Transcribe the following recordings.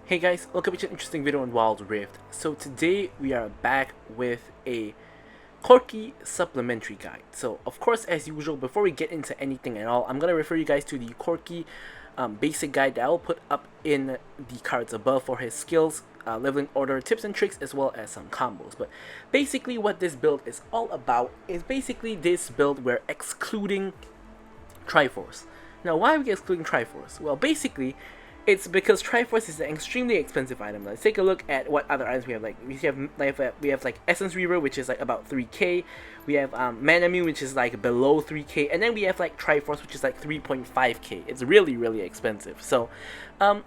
Hey guys, welcome to an interesting video on Wild Rift. So today we are back with a Corki supplementary guide. So of course, as usual, before we get into anything at all, I'm going to refer you guys to the Corki basic guide that I'll put up in the cards above for his skills, leveling order, tips and tricks, as well as some combos. But basically what this build is all about is basically this build we're excluding Triforce. Now why are we excluding Triforce? Well, basically it's because Triforce is an extremely expensive item. Let's take a look at what other items we have. We have like Essence Reaver, which is like about 3k. We have Mana Mune, which is like below 3k, and then we have like Triforce, which is like 3.5k. It's really expensive. So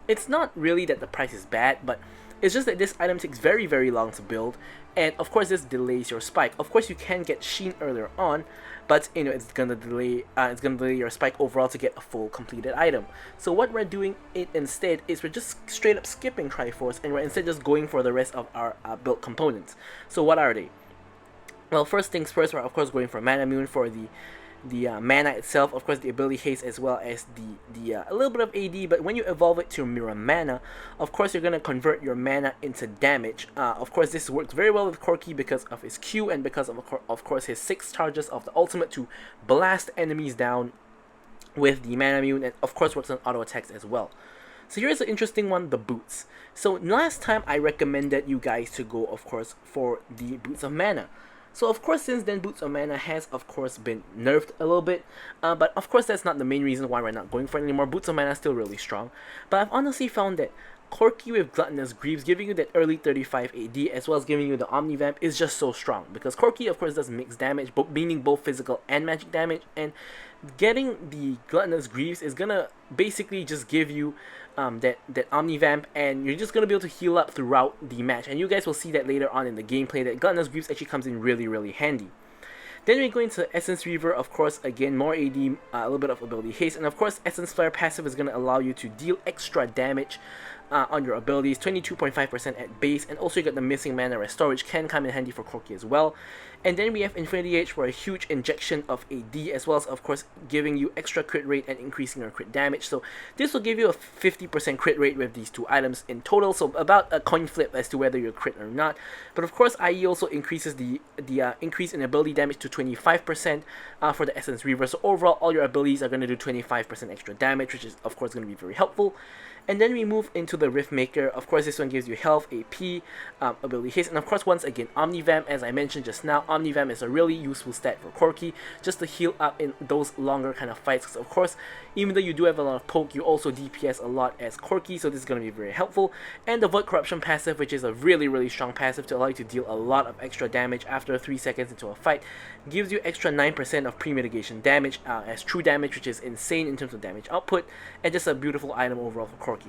it's not really that the price is bad, but it's just that this item takes very long to build, and of course this delays your spike. Of course you can get Sheen earlier on, but you know it's gonna delay your spike overall to get a full completed item. So what we're doing instead is we're just straight up skipping Triforce, and we're instead just going for the rest of our build components. So what are they? Well, first things first, we're of course going for Mana Mune for the mana itself, of course the ability haste, as well as a little bit of AD. But when you evolve it to Mirror Mana, of course you're going to convert your mana into damage. Of course this works very well with Corki because of his Q and because of course his 6 charges of the ultimate to blast enemies down with the Mana Mune, and of course works on auto attacks as well. So here's an interesting one, the boots. So last time I recommended you guys to go, of course, for the Boots of Mana. So of course since then Boots of Mana has of course been nerfed a little bit, but of course that's not the main reason why we're not going for it anymore. Boots of Mana is still really strong, but I've honestly found that Corki with Gluttonous Greaves giving you that early 35 AD as well as giving you the Omnivamp is just so strong, because Corki of course does mixed damage, meaning both physical and magic damage, and getting the Gluttonous Greaves is gonna basically just give you that Omnivamp, and you're just gonna be able to heal up throughout the match, and you guys will see that later on in the gameplay that Gluttonous Greaves actually comes in really handy. Then we go into Essence Reaver, of course, again, more AD, a little bit of ability haste, and of course Essence Flare passive is going to allow you to deal extra damage on your abilities, 22.5% at base, and also you got the missing mana restore, which can come in handy for Corki as well. And then we have Infinity Edge for a huge injection of AD, as well as of course giving you extra crit rate and increasing your crit damage. So this will give you a 50% crit rate with these two items in total, so about a coin flip as to whether you're crit or not. But of course IE also increases the increase in ability damage to 25% for the Essence Reaver. So overall all your abilities are going to do 25% extra damage, which is of course going to be very helpful. And then we move into the Rift Maker. Of course this one gives you health, AP, ability haste, and of course once again Omnivamp. As I mentioned just now, Omnivamp is a really useful stat for Corki, just to heal up in those longer kind of fights, because of course even though you do have a lot of poke, you also DPS a lot as Corki, so this is going to be very helpful. And the Void Corruption passive, which is a really strong passive to allow you to deal a lot of extra damage after 3 seconds into a fight, gives you extra 9% of pre-mitigation damage as true damage, which is insane in terms of damage output, and just a beautiful item overall for Corki.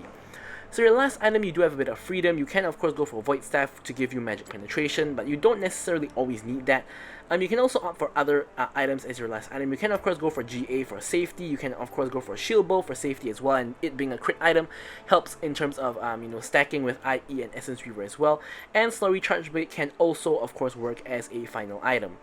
So your last item, you do have a bit of freedom. You can of course go for Void Staff to give you magic penetration, but you don't necessarily always need that. You can also opt for other items as your last item. You can of course go for GA for safety. You can of course go for Shield Bow for safety as well, and it being a crit item helps in terms of stacking with IE and Essence Reaver as well. And Slow Recharge Blade can also of course work as a final item.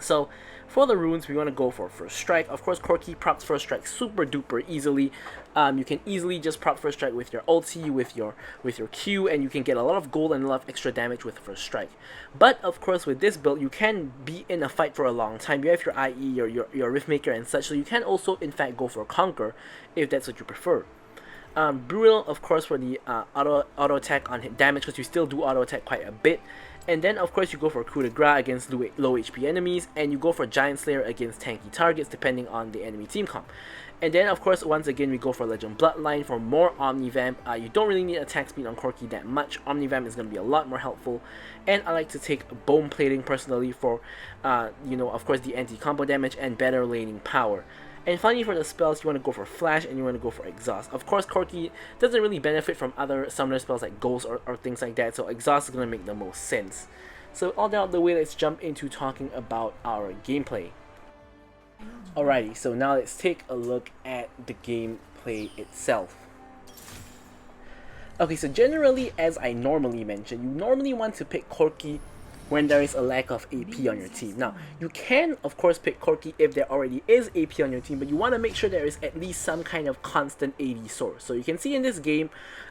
So for the runes, we want to go for First Strike. Of course Corki procs First Strike super duper easily. You can easily just prop First Strike with your ulti, with your Q, and you can get a lot of gold and a lot of extra damage with First Strike. But of course with this build you can be in a fight for a long time. You have your IE, your Rift Maker and such, so you can also in fact go for Conquer if that's what you prefer. Brutal of course for the auto attack on hit damage, because you still do auto attack quite a bit. And then of course you go for Coup de Grace against low HP enemies, and you go for Giant Slayer against tanky targets depending on the enemy team comp. And then of course once again we go for Legend Bloodline for more Omnivamp. You don't really need attack speed on Corki that much. Omnivamp is going to be a lot more helpful. And I like to take Bone Plating personally for of course the anti-combo damage and better laning power. And finally for the spells, you want to go for Flash and you want to go for Exhaust. Of course Corki doesn't really benefit from other summoner spells like Ghost or things like that, so Exhaust is going to make the most sense. So all that out of the way, let's jump into talking about our gameplay. Alrighty, so now let's take a look at the gameplay itself. Okay, so generally, as I normally mention, you normally want to pick Corki when there is a lack of AP on your team. Now, you can of course pick Corki if there already is AP on your team, but you want to make sure there is at least some kind of constant AD source. So you can see in this game,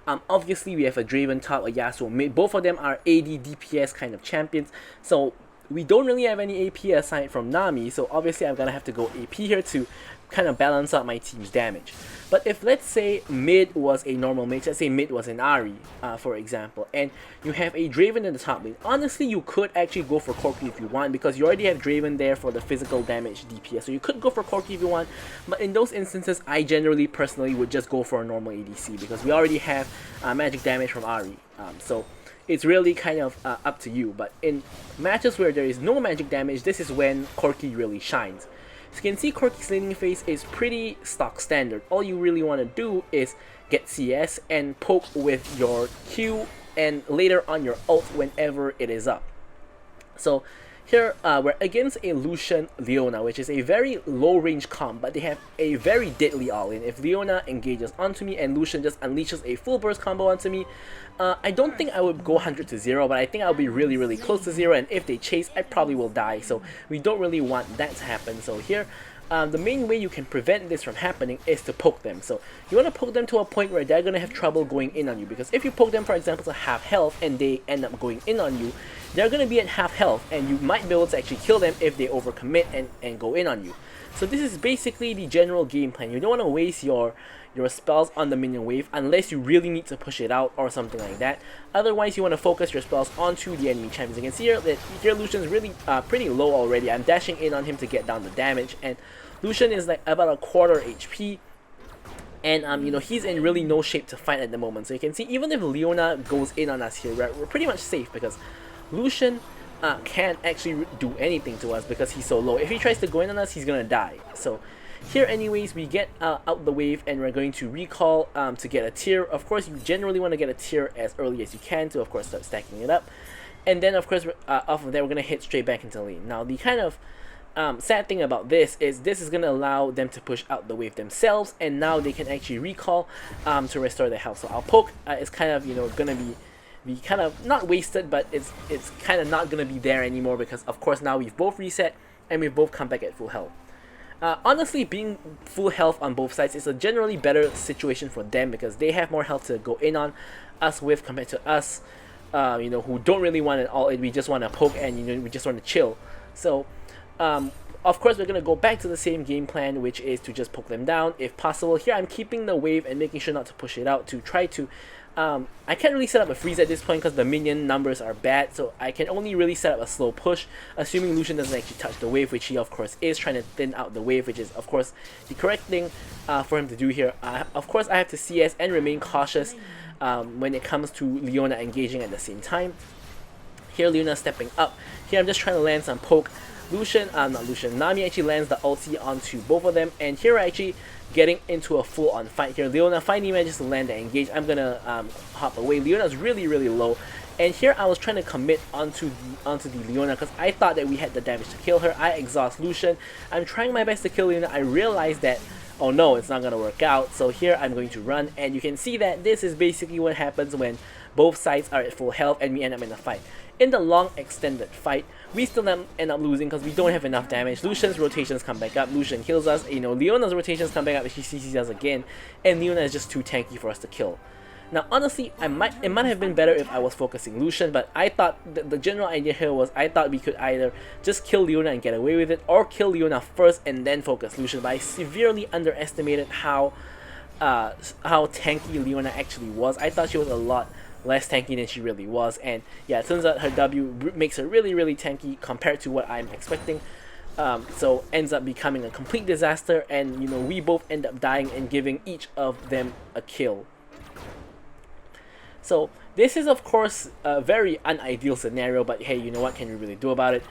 obviously we have a Draven top, a Yasuo mid. Both of them are AD DPS kind of champions. So we don't really have any AP aside from Nami, so obviously I'm gonna have to go AP here to kind of balance out my team's damage. But if let's say mid was a normal mage, let's say mid was an Ahri, for example, and you have a Draven in the top lane, honestly you could actually go for Corki if you want, because you already have Draven there for the physical damage DPS, so you could go for Corki if you want. But in those instances, I generally personally would just go for a normal ADC, because we already have magic damage from Ahri, so it's really kind of up to you. But in matches where there is no magic damage, this is when Corki really shines. So you can see Corki's laning phase is pretty stock standard. All you really want to do is get CS and poke with your Q and later on your ult whenever it is up. So here we're against a Lucian Leona, which is a very low range comp, but they have a very deadly all-in. If Leona engages onto me and Lucian just unleashes a full burst combo onto me, I don't think I would go 100 to 0, but I think I'll be really close to 0, and if they chase, I probably will die, so we don't really want that to happen. So here, the main way you can prevent this from happening is to poke them. So you want to poke them to a point where they're going to have trouble going in on you, because if you poke them, for example, to half health and they end up going in on you, they're going to be at half health and you might be able to actually kill them if they overcommit and go in on you. So this is basically the general game plan. You don't want to waste your spells on the minion wave unless you really need to push it out or something like that. Otherwise, you want to focus your spells onto the enemy champions. You can see here that here Lucian's really pretty low already. I'm dashing in on him to get down the damage, and Lucian is like about a quarter HP. And you know, he's in really no shape to fight at the moment. So you can see even if Leona goes in on us here, we're pretty much safe, because Lucian can't actually do anything to us because he's so low. If he tries to go in on us, he's gonna die. So here anyways, we get out the wave and we're going to recall to get a tier. Of course, you generally want to get a tier as early as you can to of course start stacking it up. And then of course off of there we're going to hit straight back into lane. Now the kind of sad thing about this is going to allow them to push out the wave themselves, and now they can actually recall to restore their health. So our poke is kind of, you know, going to be kind of not wasted, but it's kind of not going to be there anymore, because of course now we've both reset and we've both come back at full health. Honestly, being full health on both sides is a generally better situation for them, because they have more health to go in on us with compared to us, you know, who don't really want it all. We just want to poke and, you know, we just want to chill. So of course we're going to go back to the same game plan, which is to just poke them down if possible. Here I'm keeping the wave and making sure not to push it out to try to I can't really set up a freeze at this point because the minion numbers are bad, so I can only really set up a slow push, assuming Lucian doesn't actually touch the wave, which he of course is, trying to thin out the wave, which is of course the correct thing for him to do here. Of course I have to CS and remain cautious when it comes to Leona engaging at the same time. Here Leona stepping up. Here I'm just trying to land some poke. Nami actually lands the ulti onto both of them, and here we're actually getting into a full-on fight here. Leona finally manages to land the engage. I'm gonna hop away. Leona's really low, and here I was trying to commit onto the Leona because I thought that we had the damage to kill her. I exhaust Lucian. I'm trying my best to kill Leona. I realized that, oh no, it's not gonna work out. So here I'm going to run, and you can see that this is basically what happens when both sides are at full health and we end up in a fight. In the long extended fight, we still end up losing because we don't have enough damage. Lucian's rotations come back up, Lucian kills us, you know, Leona's rotations come back up, she CCs us again, and Leona is just too tanky for us to kill. Now honestly, it might have been better if I was focusing Lucian, but I thought the general idea here was I thought we could either just kill Leona and get away with it, or kill Leona first and then focus Lucian, but I severely underestimated how tanky Leona actually was. I thought she was a lot less tanky than she really was, and yeah, it turns out her W makes her really tanky compared to what I'm expecting. So ends up becoming a complete disaster, and you know, we both end up dying and giving each of them a kill. So this is of course a very unideal scenario, but hey, you know what can we really do about it?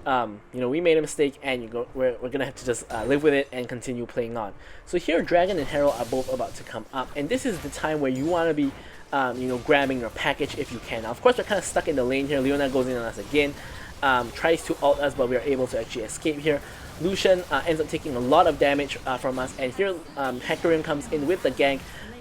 You know, we made a mistake, and we're gonna have to just live with it and continue playing on. So here Dragon and Herald are both about to come up, and this is the time where you want to be you know, grabbing your package if you can. Now, of course, we're kind of stuck in the lane here. Leona goes in on us again, tries to ult us, but we are able to actually escape here. Lucian ends up taking a lot of damage from us, and here Hecarim comes in with the gank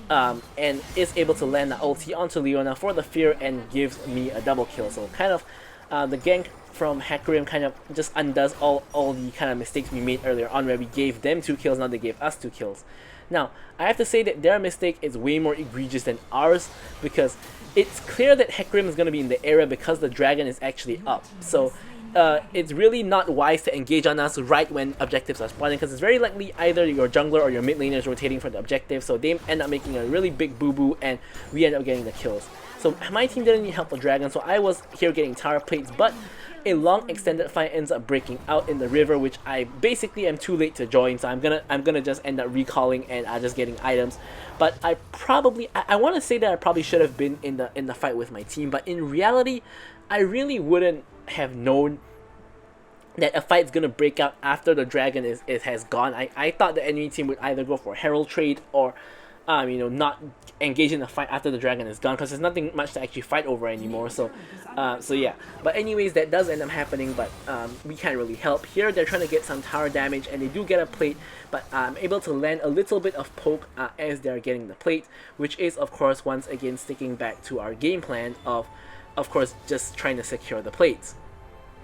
and is able to land the ulti onto Leona for the fear and gives me a double kill. So kind of The gank from Hecarim kind of just undoes all the kind of mistakes we made earlier on, where we gave them 2 kills, now they gave us 2 kills. Now, I have to say that their mistake is way more egregious than ours, because it's clear that Hecarim is going to be in the area because the dragon is actually up. So it's really not wise to engage on us right when objectives are spawning, because it's very likely either your jungler or your mid laner is rotating for the objective, so they end up making a really big boo-boo and we end up getting the kills. So my team didn't need help for dragon, so I was here getting tower plates, but a long extended fight ends up breaking out in the river, which I basically am too late to join, so I'm gonna just end up recalling and just getting items. But I want to say that I probably should have been in the fight with my team, but in reality I really wouldn't have known that a fight's gonna break out after the dragon has gone. I thought the enemy team would either go for Herald trade or not engage in the fight after the dragon is gone, because there's nothing much to actually fight over anymore. So yeah. But anyways, that does end up happening, but we can't really help. Here they're trying to get some tower damage and they do get a plate, but I'm able to land a little bit of poke as they're getting the plate, which is of course once again sticking back to our game plan of course just trying to secure the plates.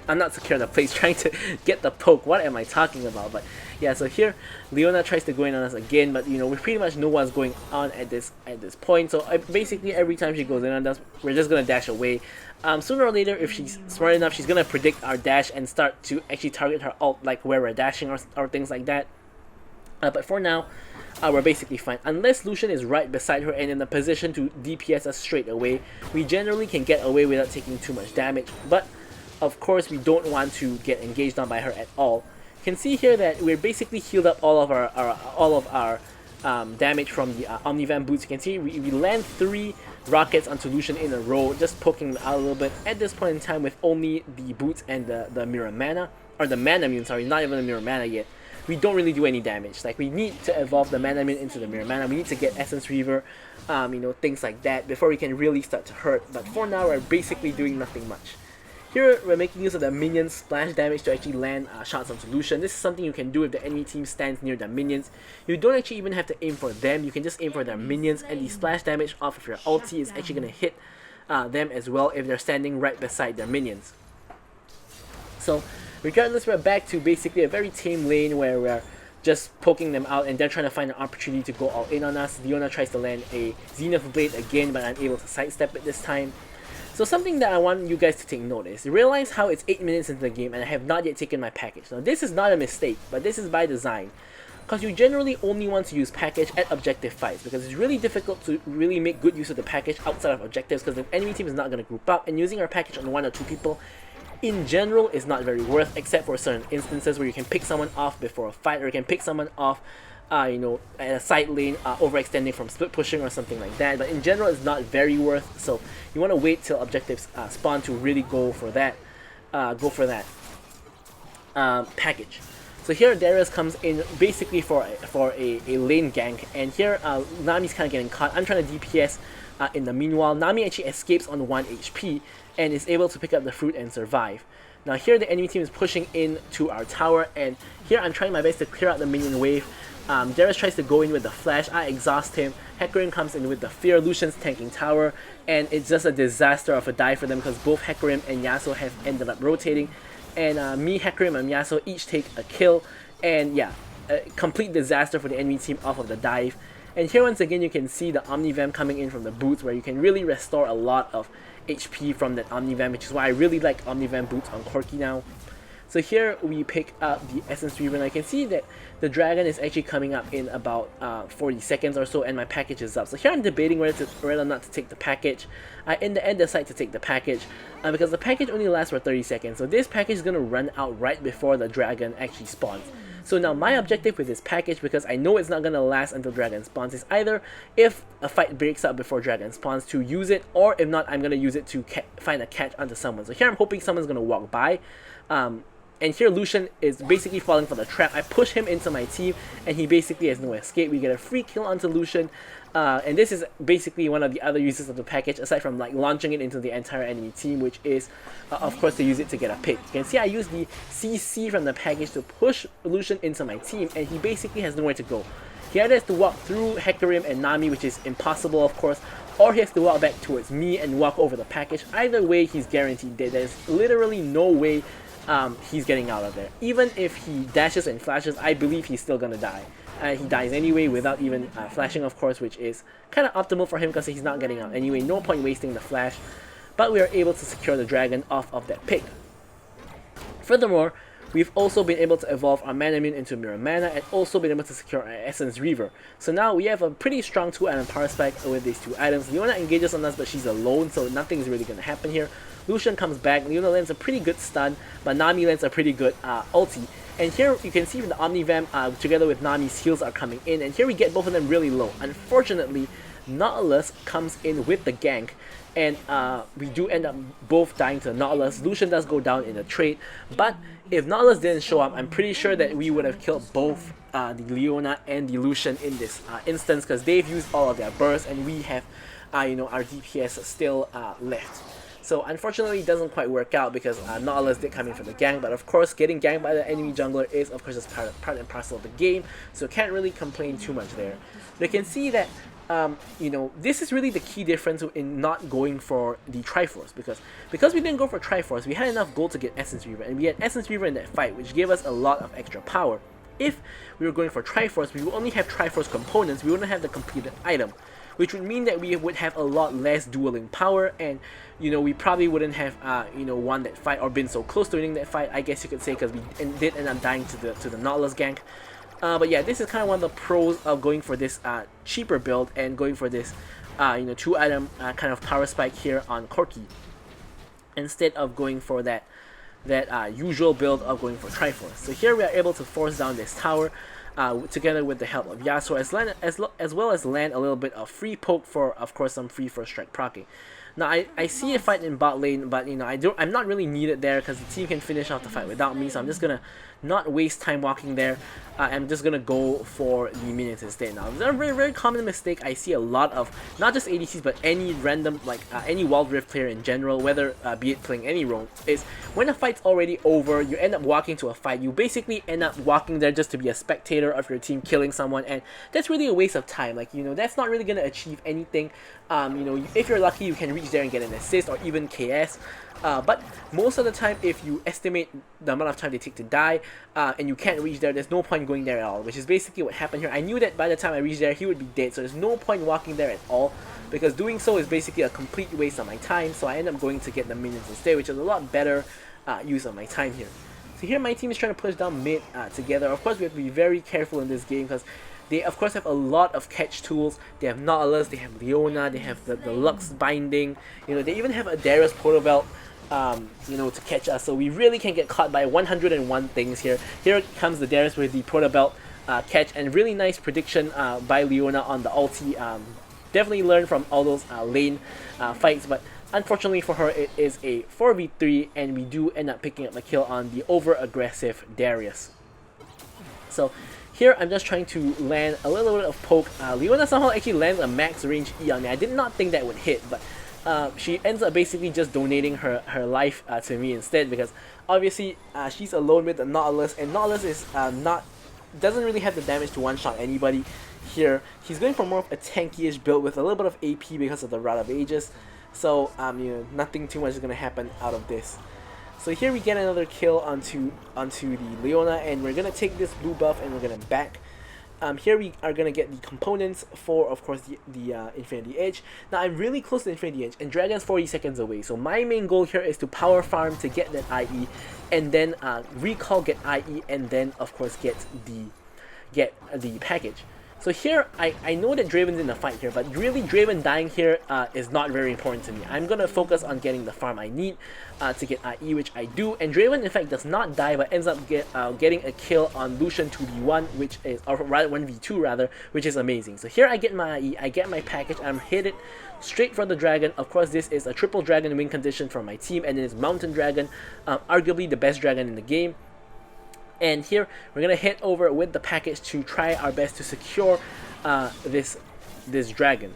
I'm not secure the plates, trying to get the poke. What am I talking about? But yeah, so here Leona tries to go in on us again, but we pretty much know what's going on at this point. So basically every time she goes in on us, we're just gonna dash away. Sooner or later, if she's smart enough, she's gonna predict our dash and start to actually target her ult, like where we're dashing or things like that. But for now, we're basically fine. Unless Lucian is right beside her and in a position to DPS us straight away, we generally can get away without taking too much damage. But of course, we don't want to get engaged on by her at all. You can see here that we're basically healed up all of our damage from the Omnivan boots. You can see we land 3 rockets onto Lucian in a row, just poking them out a little bit at this point in time with only the boots and the mirror mana, or the mana immune, sorry, not even the mirror mana yet. We don't really do any damage. Like, we need to evolve the mana immune into the mirror mana. We need to get Essence Reaver, things like that before we can really start to hurt. But for now, we're basically doing nothing much. Here, we're making use of the minions' splash damage to actually land shots on Lucian. This is something you can do if the enemy team stands near the minions. You don't actually even have to aim for them, you can just aim for their minions, and the splash damage off of your ulti is actually going to hit them as well if they're standing right beside their minions. So, regardless, we're back to basically a very tame lane where we're just poking them out and they're trying to find an opportunity to go all in on us. Leona tries to land a Zenith Blade again, but I'm able to sidestep it this time. So something that I want you guys to take note is, realize how it's 8 minutes into the game and I have not yet taken my package. Now this is not a mistake, but this is by design, because you generally only want to use package at objective fights, because it's really difficult to really make good use of the package outside of objectives, because the enemy team is not going to group up, and using our package on 1 or 2 people in general is not very worth, except for certain instances where you can pick someone off before a fight, or you can pick someone off at a side lane, overextending from split pushing or something like that. But in general, it's not very worth. So you want to wait till objectives spawn to really go for that. Package. So here Darius comes in basically for a lane gank, and here Nami's kind of getting caught. I'm trying to DPS. In the meanwhile, Nami actually escapes on 1 HP and is able to pick up the fruit and survive. Now here the enemy team is pushing into our tower, and here I'm trying my best to clear out the minion wave. Darius tries to go in with the flash, I exhaust him, Hecarim comes in with the fear, Lucian's tanking tower, and it's just a disaster of a dive for them because both Hecarim and Yasuo have ended up rotating, and me, Hecarim, and Yasuo each take a kill, and yeah, a complete disaster for the enemy team off of the dive. And here once again you can see the Omnivam coming in from the boots, where you can really restore a lot of HP from that Omnivam, which is why I really like Omnivam boots on Corki now. So here we pick up the Essence Reaver, and I can see that the dragon is actually coming up in about 40 seconds or so, and my package is up. So here I'm debating whether or not to take the package. I in the end decide to take the package because the package only lasts for 30 seconds. So this package is going to run out right before the dragon actually spawns. So now my objective with this package, because I know it's not going to last until dragon spawns, is either if a fight breaks out before dragon spawns to use it, or if not, I'm going to use it to find a catch onto someone. So here I'm hoping someone's going to walk by. And here Lucian is basically falling for the trap. I push him into my team and he basically has no escape. We get a free kill onto Lucian. And this is basically one of the other uses of the package, aside from like launching it into the entire enemy team, which is of course to use it to get a pick. You can see I use the CC from the package to push Lucian into my team, and he basically has nowhere to go. He either has to walk through Hecarim and Nami, which is impossible of course, or he has to walk back towards me and walk over the package. Either way, he's guaranteed dead. There's literally no way he's getting out of there. Even if he dashes and flashes, I believe he's still gonna die. He dies anyway without even flashing, of course, which is kind of optimal for him because he's not getting out anyway. No point wasting the flash, but we are able to secure the dragon off of that pick. Furthermore, we've also been able to evolve our Mana Immune into Mirror Mana and also been able to secure our Essence Reaver. So now we have a pretty strong 2-item power spike with these 2 items. Leona engages on us, but she's alone, so nothing is really going to happen here. Lucian comes back, Leona lands a pretty good stun, but Nami lands a pretty good ulti. And here you can see the Omnivamp together with Nami's heals are coming in, and here we get both of them really low. Unfortunately, Nautilus comes in with the gank, and we do end up both dying to Nautilus. Lucian does go down in a trade, but if Nautilus didn't show up, I'm pretty sure that we would have killed both the Leona and the Lucian in this instance, because they've used all of their bursts, and we have you know, our DPS still left. So unfortunately it doesn't quite work out because Nautilus did come in for the gank, but of course getting ganked by the enemy jungler is of course just part and parcel of the game, so can't really complain too much there. But you can see that you know, this is really the key difference in not going for the Triforce, because we didn't go for Triforce, we had enough gold to get Essence Reaver, and we had Essence Reaver in that fight, which gave us a lot of extra power. If we were going for Triforce, we would only have Triforce components, we wouldn't have the completed item, which would mean that we would have a lot less dueling power, and you know, we probably wouldn't have you know, won that fight or been so close to winning that fight, I guess you could say, because we did end up dying to the Nautilus gank. But yeah, this is kind of one of the pros of going for this cheaper build and going for this you know, 2-item kind of power spike here on Corki, instead of going for that usual build of going for Triforce. So here we are able to force down this tower together with the help of Yasuo, as well as land a little bit of free poke for, of course, some free first strike proccing. Now I see a fight in bot lane, but you know, I'm not really needed there because the team can finish off the fight without me, so I'm just gonna not waste time walking there. I'm just gonna go for the minions instead. Now, it's a very, very common mistake I see a lot of, not just ADCs, but any random, like any Wild Rift player in general, whether be it playing any role, is when a fight's already over, you end up walking to a fight, you basically end up walking there just to be a spectator of your team killing someone, and that's really a waste of time. Like, you know, that's not really gonna achieve anything. You know, if you're lucky, you can reach there and get an assist or even KS. But most of the time, if you estimate the amount of time they take to die, and you can't reach there, there's no point going there at all, which is basically what happened here. I knew that by the time I reached there, he would be dead, so there's no point walking there at all, because doing so is basically a complete waste of my time, so I end up going to get the minions instead, which is a lot better use of my time here. So here my team is trying to push down mid together. Of course, we have to be very careful in this game, because they of course have a lot of catch tools. They have Nautilus, they have Leona, they have the Lux Binding, you know, they even have a Darius Proto Belt, you know, to catch us, so we really can get caught by 101 things here. Here comes the Darius with the Proto Belt catch, and really nice prediction by Leona on the ulti. Definitely learned from all those lane fights, but unfortunately for her, it is a 4v3, and we do end up picking up a kill on the over-aggressive Darius. So here I'm just trying to land a little bit of poke. Leona somehow actually lands a max range E on me. I did not think that would hit, but she ends up basically just donating her life to me instead, because obviously she's alone with the Nautilus, and Nautilus is doesn't really have the damage to one-shot anybody here. He's going for more of a tanky-ish build with a little bit of AP because of the Rod of Ages, so you know, nothing too much is going to happen out of this. So here we get another kill onto the Leona, and we're going to take this blue buff and we're going to back. Here we are going to get the components for, of course, the Infinity Edge. Now I'm really close to Infinity Edge, and Dragon's 40 seconds away, so my main goal here is to power farm to get that IE, and then recall, get IE, and then of course get the package. So here, I know that Draven's in the fight here, but really Draven dying here is not very important to me. I'm going to focus on getting the farm I need to get IE, which I do. And Draven, in fact, does not die, but ends up getting a kill on Lucian 2v1, which is, or rather 1v2 rather, which is amazing. So here I get my IE, I get my package, I'm headed straight for the dragon. Of course, this is a triple dragon win condition for my team, and it is Mountain Dragon, arguably the best dragon in the game. And here we're gonna head over with the package to try our best to secure this dragon.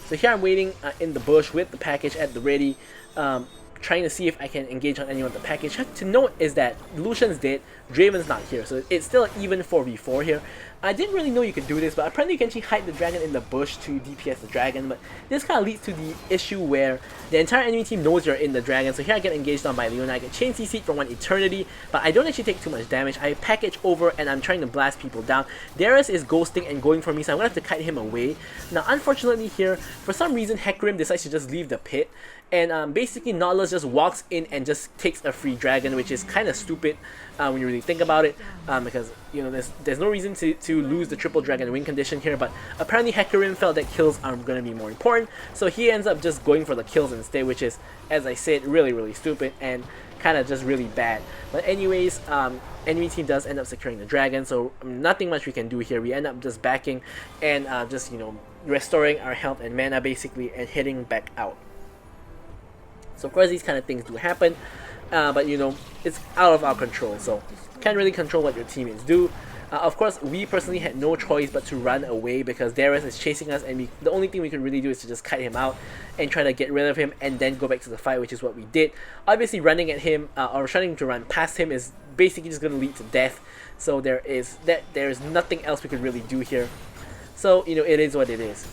So here I'm waiting in the bush with the package at the ready, trying to see if I can engage on anyone with the package. To note is that Lucian's dead, Draven's not here, so it's still an even 4v4 here. I didn't really know you could do this, but apparently you can actually hide the dragon in the bush to DPS the dragon, but this kind of leads to the issue where the entire enemy team knows you're in the dragon. So here I get engaged on by Leona, I get chain CC'd for 1 eternity, but I don't actually take too much damage. I package over and I'm trying to blast people down. Darius is ghosting and going for me, so I'm gonna have to kite him away. Now unfortunately here, for some reason Hecarim decides to just leave the pit, and basically Nautilus just walks in and just takes a free dragon, which is kind of stupid when you really think about it, because you know there's no reason to lose the triple dragon win condition here, but apparently Hecarim felt that kills are going to be more important, so he ends up just going for the kills instead, which is, as I said, really stupid and kind of just really bad. But anyways, enemy team does end up securing the dragon, so nothing much we can do here. We end up just backing and just, you know, restoring our health and mana basically and heading back out. So of course these kind of things do happen, but you know, it's out of our control, so can't really control what your teammates do. Of course, we personally had no choice but to run away because Darius is chasing us, and the only thing we could really do is to just kite him out and try to get rid of him and then go back to the fight, which is what we did. Obviously running at him or trying to run past him is basically just going to lead to death, so there is nothing else we could really do here. So you know, it is what it is.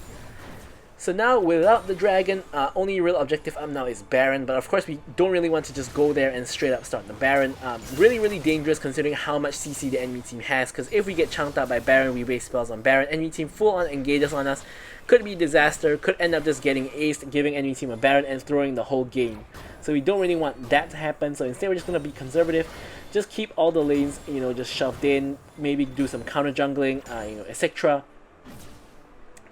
So now, without the dragon, only real objective up now is Baron, but of course we don't really want to just go there and straight up start the Baron. Really dangerous considering how much CC the enemy team has, because if we get chunked out by Baron, we waste spells on Baron, enemy team full on engages on us, could be disaster, could end up just getting aced, giving enemy team a Baron and throwing the whole game. So we don't really want that to happen, so instead we're just going to be conservative, just keep all the lanes, you know, just shoved in, maybe do some counter jungling, you know, etc.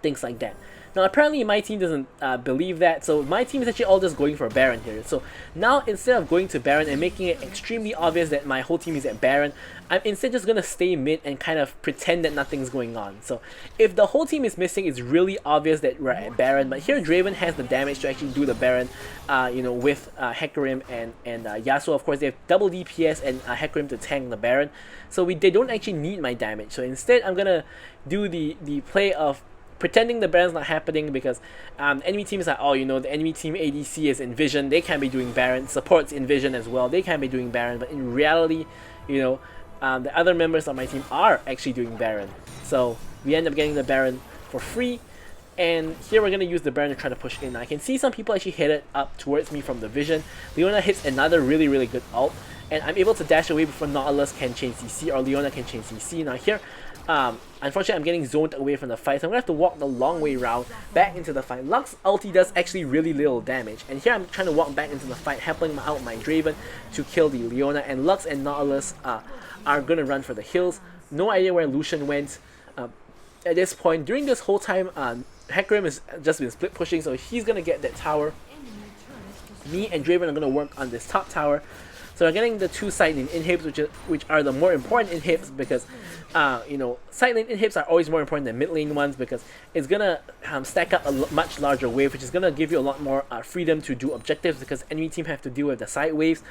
Things like that. Now apparently my team doesn't believe that, so my team is actually all just going for Baron here. So now instead of going to Baron and making it extremely obvious that my whole team is at Baron, I'm instead just going to stay mid and kind of pretend that nothing's going on. So if the whole team is missing, it's really obvious that we're at Baron, but here Draven has the damage to actually do the Baron, you know, with Hecarim and Yasuo. Of course they have double DPS and Hecarim to tank the Baron, so they don't actually need my damage. So instead I'm going to do the play of pretending the Baron's not happening, because enemy team is like, oh, you know, the enemy team ADC is in Vision, they can't be doing Baron, support's in Vision as well, they can't be doing Baron, but in reality, you know, the other members of my team are actually doing Baron. So we end up getting the Baron for free, and here we're going to use the Baron to try to push in. I can see some people actually headed up towards me from the Vision. Leona hits another really good ult, and I'm able to dash away before Nautilus can chain CC or Leona can chain CC. Now here, unfortunately I'm getting zoned away from the fight, so I'm going to have to walk the long way around back into the fight. Lux ulti does actually really little damage, and here I'm trying to walk back into the fight, helping out my Draven to kill the Leona, and Lux and Nautilus are going to run for the hills. No idea where Lucian went. At this point, during this whole time, Hecarim has just been split pushing, so he's going to get that tower. Me and Draven are going to work on this top tower. So we're getting the two side lane inhibs, which are the more important inhibs, because you know, side lane inhibs are always more important than mid lane ones, because it's gonna stack up a much larger wave, which is gonna give you a lot more freedom to do objectives, because enemy team have to deal with the side waves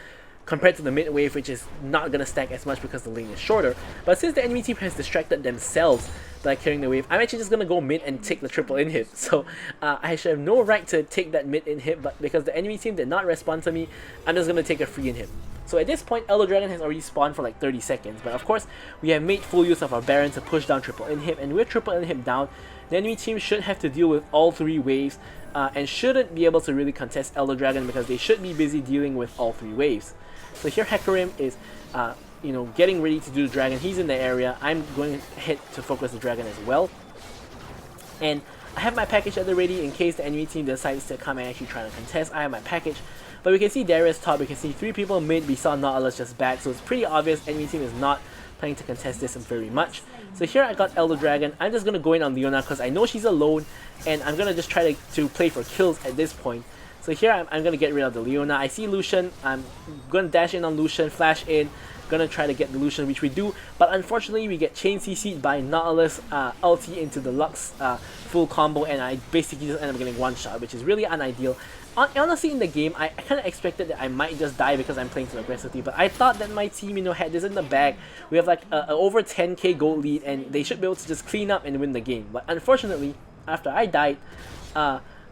compared to the mid wave, which is not gonna stack as much because the lane is shorter. But since the enemy team has distracted themselves by carrying the wave, I'm actually just gonna go mid and take the triple inhib. So I should have no right to take that mid inhib, but because the enemy team did not respond to me, I'm just gonna take a free inhib. So at this point, Elder Dragon has already spawned for like 30 seconds, but of course, we have made full use of our Baron to push down triple inhib, and with triple inhib down, the enemy team should have to deal with all three waves, and shouldn't be able to really contest Elder Dragon because they should be busy dealing with all three waves. So here Hecarim is, you know, getting ready to do the dragon. He's in the area. I'm going ahead to focus the dragon as well, and I have my package at the ready in case the enemy team decides to come and actually try to contest. I have my package. But we can see Darius top, we can see 3 people mid, we saw Nautilus just back, so it's pretty obvious enemy team is not planning to contest this very much. So here I got Elder Dragon. I'm just going to go in on Leona because I know she's alone, and I'm going to just try to play for kills at this point. So here I'm going to get rid of the Leona. I see Lucian, I'm going to dash in on Lucian, flash in, going to try to get the Lucian, which we do, but unfortunately we get chain CC'd by Nautilus ulti into the Lux full combo, and I basically just end up getting one shot, which is really unideal. Honestly, in the game, I kind of expected that I might just die because I'm playing too aggressively, but I thought that my team, you know, had this in the bag. We have like a over 10k gold lead, and they should be able to just clean up and win the game. But unfortunately, after I died,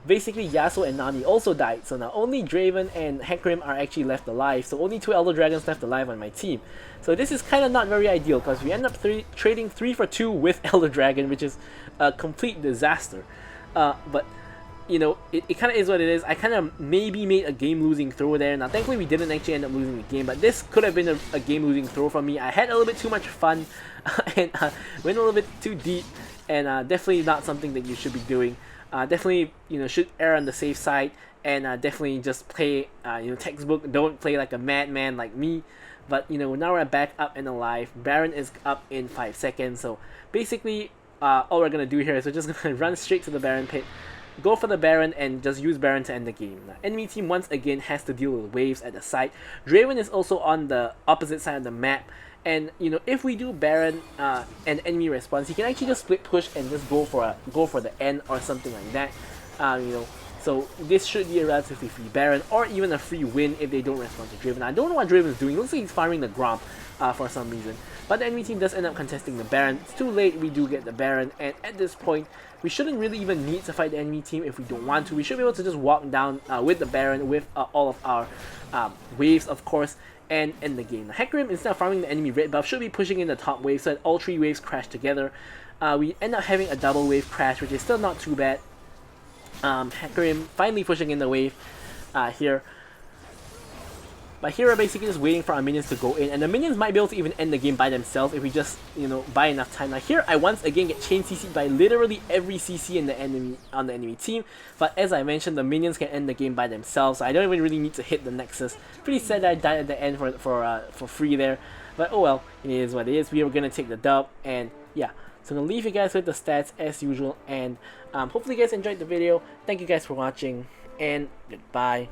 basically Yasuo and Nami also died. So now only Draven and Hecarim are actually left alive. So only 2 Elder Dragons left alive on my team. So this is kind of not very ideal because we end up trading 3 for 2 with Elder Dragon, which is a complete disaster. But you know, it kind of is what it is. I kind of maybe made a game-losing throw there. Now, thankfully, we didn't actually end up losing the game, but this could have been a game-losing throw for me. I had a little bit too much fun and went a little bit too deep, and definitely not something that you should be doing. Definitely, you know, should err on the safe side, and definitely just play, you know, textbook. Don't play like a madman like me. But, you know, now we're back up and alive. Baron is up in 5 seconds, so basically, all we're going to do here is we're just going to run straight to the Baron pit, go for the Baron, and just use Baron to end the game. Now, enemy team once again has to deal with waves at the side. Draven is also on the opposite side of the map, and you know, if we do Baron and enemy response, he can actually just split push and just go for the end or something like that. You know, so this should be a relatively free Baron or even a free win if they don't respond to Draven. I don't know what Draven's doing. It looks like he's farming the Gromp for some reason. But the enemy team does end up contesting the Baron. It's too late, we do get the Baron, and at this point, we shouldn't really even need to fight the enemy team if we don't want to. We should be able to just walk down with the Baron, with all of our waves, of course, and end the game. Now, Hecarim, instead of farming the enemy red buff, should be pushing in the top wave so that all 3 waves crash together. We end up having a double wave crash, which is still not too bad. Hecarim finally pushing in the wave here. But here we're basically just waiting for our minions to go in, and the minions might be able to even end the game by themselves if we just, you know, buy enough time. Now here I once again get chain CC'd by literally every CC in the enemy team, but as I mentioned, the minions can end the game by themselves, so I don't even really need to hit the Nexus. Pretty sad that I died at the end for free there, but oh well, it is what it is. We are gonna take the dub, and yeah. So I'm gonna leave you guys with the stats as usual, and hopefully you guys enjoyed the video. Thank you guys for watching, and goodbye.